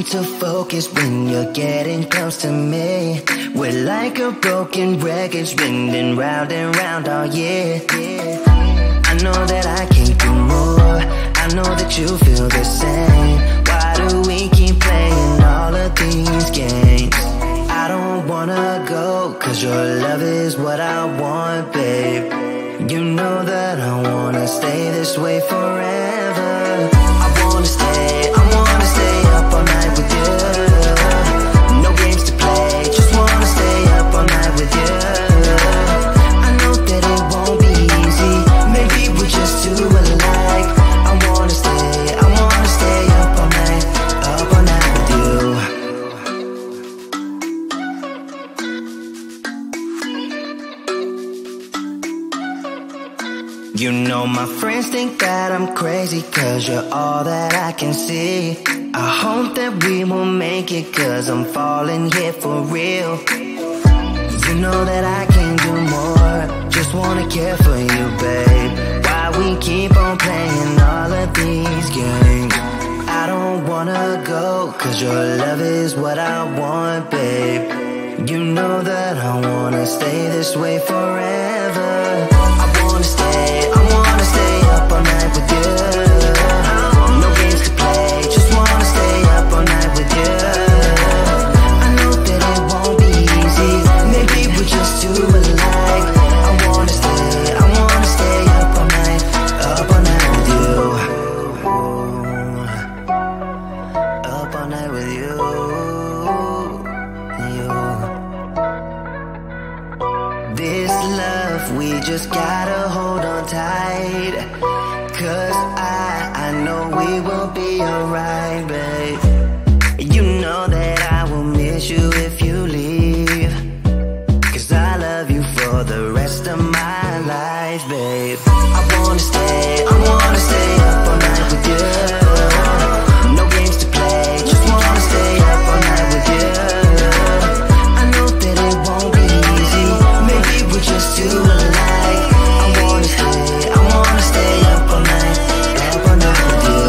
seem to focus when you're getting close to me. We're like a broken record spinning round and round all year. I know that I can't do more, I know that you feel the same. Why do we keep playing all of these games? I don't wanna go, cause your love is what I want, babe. You know that I wanna stay this way forever. I wanna stay up all night with you. No games to play, just wanna stay up all night with you. I know that it won't be easy, maybe we're just too alike. I wanna stay up all night with you. You know my friends think that I'm crazy, cause you're all that I can see. I hope that we will make it, cause I'm falling here for real. You know that I can't do more, just wanna care for you, babe. Why we keep on playing all of these games? I don't wanna go, cause your love is what I want, babe. You know that I wanna stay this way forever. I wanna stay up all night with you. No games to play, just wanna stay up all night with you. I know that it won't be easy, maybe we're just too alike. I wanna stay up all night with you. Up all night with you. This love, we just gotta hold on tight, cause I know we will be alright, babe. You know that I will miss you if you leave, cause I love you for the rest of my life, babe. I wanna stay up all night with you. No games to play, just wanna stay up all night with you. I know that it won't be easy, maybe we're just too alike. I wanna stay up all night with you.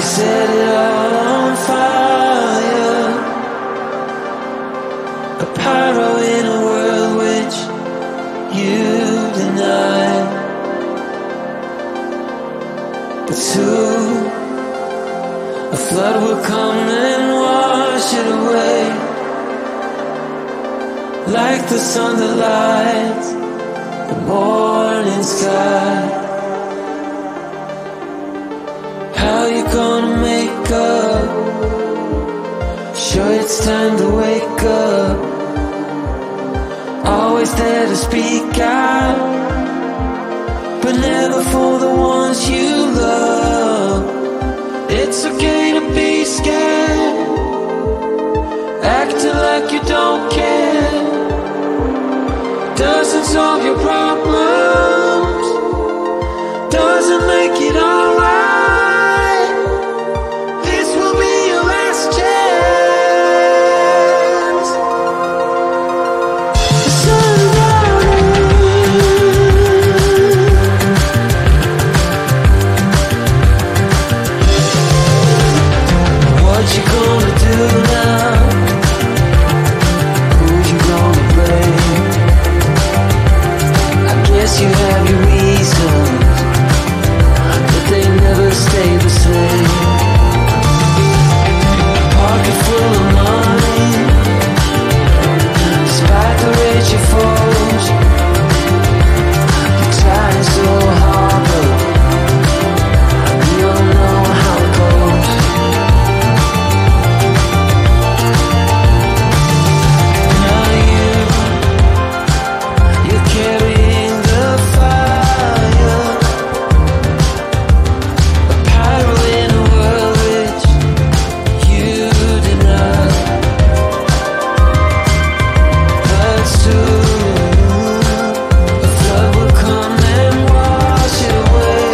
set it all on fire. A pyro in a world which you deny. But soon a flood will come and wash it away, like the sun that lights the morning sky. How you gonna make up? Sure it's time to wake up. Always there to speak out, but never for the ones you love. It's okay to be scared, acting like you don't care. Doesn't solve your problems, doesn't make it alright. This will be your last chance. What you gonna do now? Who you gonna blame? I guess you have your reasons, but they never stay the same. Pocket full of money, despite the rage you forge. You're trying so hard, but we all know how it goes. Now you're carrying the fire, a pyro in a world which you deny. But soon a flood will come and wash it away,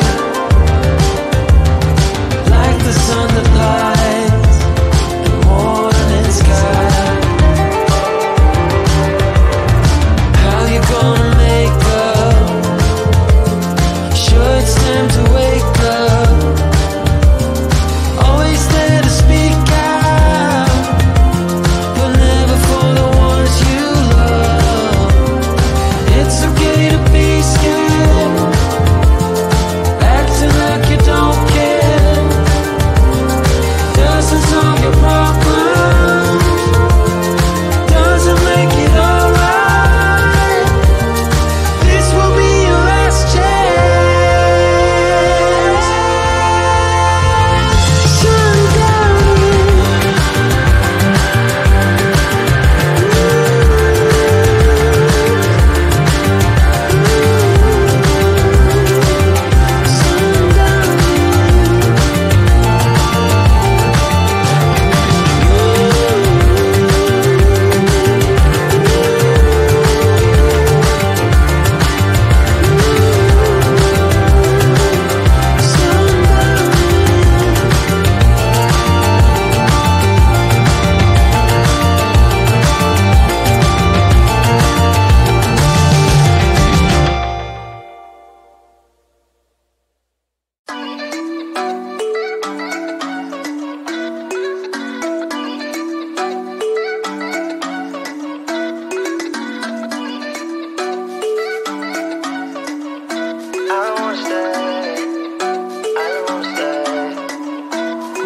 like the sun that lights the morning sky. How you gonna make up? Sure it's time to wake up. Always there to speak out, but never for the ones you love. It's okay to be scared, acting like you don't care. Doesn't solve your problems, doesn't make it alright. This will be your last chance. Sundown.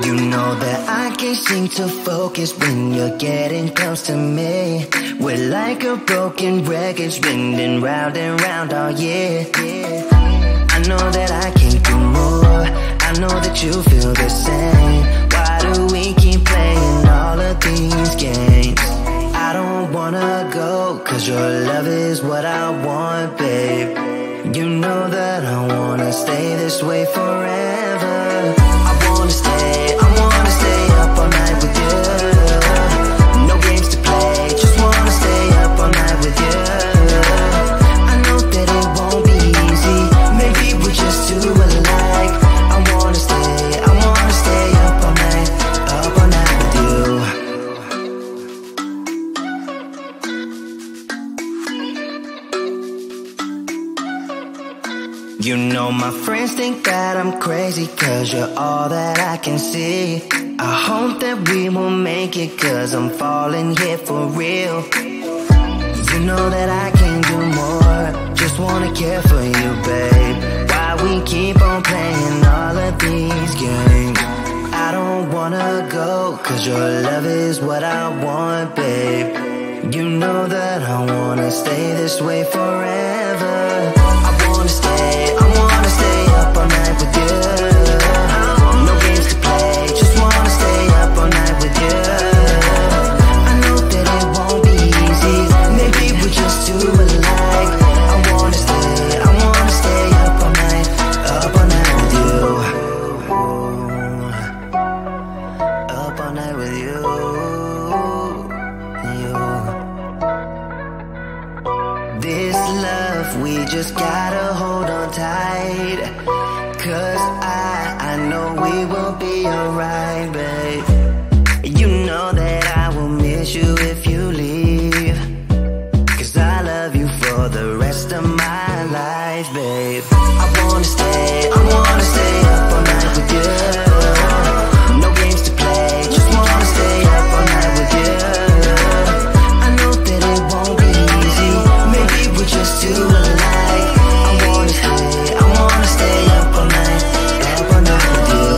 You know that I can't seem to focus when you're getting close to me. We're like a broken record spinning round and round all year. I know that I can't do more, I know that you feel the same. Why do we keep playing all of these games? I don't wanna go, cause your love is what I want, babe. You know that I wanna stay this way forever. I wanna stay up all night with you. No games to play, just wanna stay up all night with you. I know that it won't be easy, maybe we're just too alike. I wanna stay up all All my friends think that I'm crazy, cause you're all that I can see. I hope that we will make it, cause I'm falling here for real. You know that I can do more, just wanna care for you, babe. Why we keep on playing all of these games? I don't wanna go, cause your love is what I want, babe. You know that I wanna stay this way forever. I wanna stay up all night with you. No games to play, just wanna stay up all night with you. I know that it won't be easy, maybe we're just too alike. I wanna stay up all night with you. Up all night with you. This love, we just gotta hold on tight. Cause I know we will be alright, babe. You know that I will miss you if you leave. Cause I love you for the rest of my life, babe. I wanna stay up all night with you. No games to play, just wanna stay up all night with you. I know that it won't be easy, maybe we're just too alike. I wanna stay up all night with you.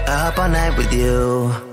Up all night with you.